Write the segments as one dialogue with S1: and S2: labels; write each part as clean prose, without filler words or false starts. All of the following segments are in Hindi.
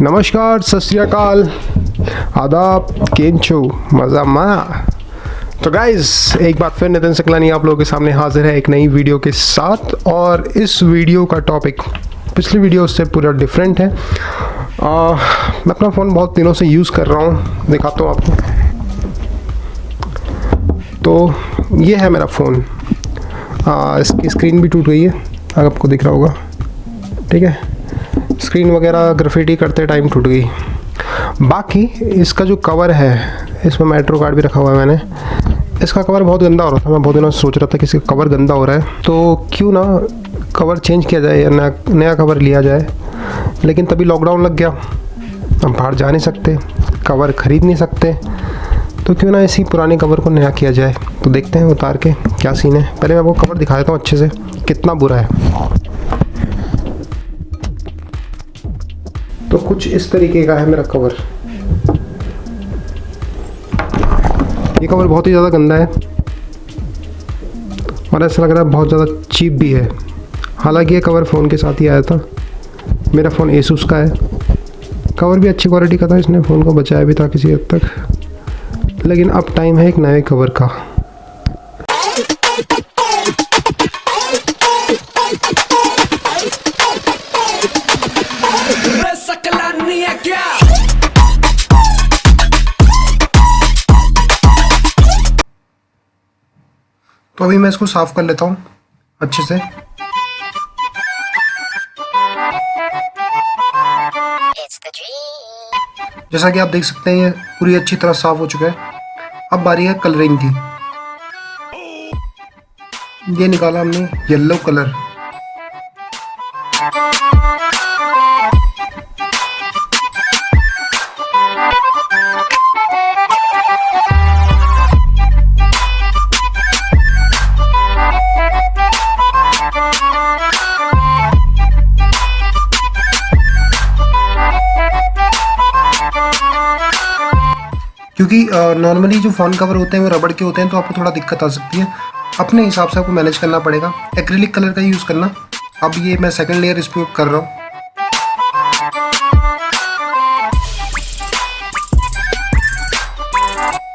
S1: नमस्कार, सत श्री अकाल, आदाब, केम छो, मज़ा मा। तो गाइज़, एक बार फिर नितिन सकलानी आप लोगों के सामने हाजिर है एक नई वीडियो के साथ। और इस वीडियो का टॉपिक पिछली वीडियो से पूरा डिफरेंट है। मैं अपना फ़ोन बहुत दिनों से यूज़ कर रहा हूँ, दिखाता हूँ आपको। तो ये है मेरा फ़ोन। इसकी स्क्रीन भी टूट गई है, अगर आपको दिख रहा होगा, ठीक है। स्क्रीन वगैरह ग्राफिटी करते टाइम टूट गई। बाकी इसका जो कवर है, इसमें मेट्रो कार्ड भी रखा हुआ है मैंने। इसका कवर बहुत गंदा हो रहा था, मैं बहुत दिनों से सोच रहा था कि इसका कवर गंदा हो रहा है तो क्यों ना कवर चेंज किया जाए या नया कवर लिया जाए। लेकिन तभी लॉकडाउन लग गया, हम बाहर जा नहीं सकते, कवर ख़रीद नहीं सकते, तो क्यों ना इसी पुराने कवर को नया किया जाए। तो देखते हैं उतार के क्या सीन है। पहले मैं आपको कवर दिखा देता हूँ अच्छे से कितना बुरा है। तो कुछ इस तरीके का है मेरा कवर। ये कवर बहुत ही ज़्यादा गंदा है और ऐसा लग रहा है बहुत ज़्यादा चीप भी है। हालांकि ये कवर फ़ोन के साथ ही आया था। मेरा फ़ोन एसूस का है। कवर भी अच्छी क्वालिटी का था, इसने फ़ोन को बचाया भी था किसी हद तक। लेकिन अब टाइम है एक नए कवर का। तो अभी मैं इसको साफ कर लेता हूँ अच्छे से। जैसा कि आप देख सकते हैं, ये पूरी अच्छी तरह साफ हो चुका है। अब बारी है कलरिंग की। ये निकाला हमने येलो कलर। क्योंकि नॉर्मली जो फ़ोन कवर होते हैं वो रबड़ के होते हैं, तो आपको थोड़ा दिक्कत आ सकती है। अपने हिसाब से आपको मैनेज करना पड़ेगा। एक्रिलिक कलर का यूज़ करना। अब ये मैं सेकंड लेयर इस पर कर रहा हूँ।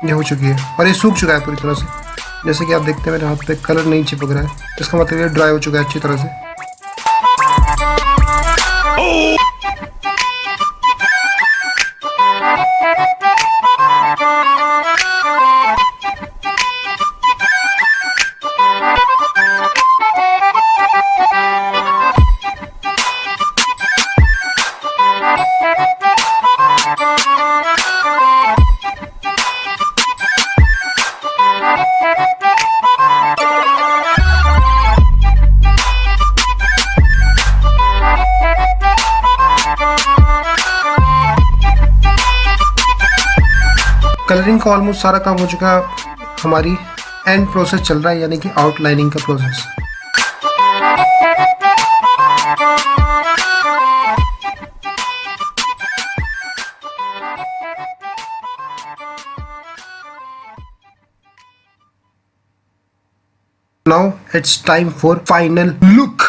S1: ये हो चुकी है और ये सूख चुका है पूरी तरह से। जैसे कि आप देखते हैं मेरे हाथ पे कलर नहीं चिपक रहा है, इसका मतलब ये ड्राई हो चुका है अच्छी तरह से। कलरिंग का ऑलमोस्ट सारा काम हो चुका है। हमारी एंड प्रोसेस चल रहा है, यानी कि आउटलाइनिंग का process. Now it's time for final look.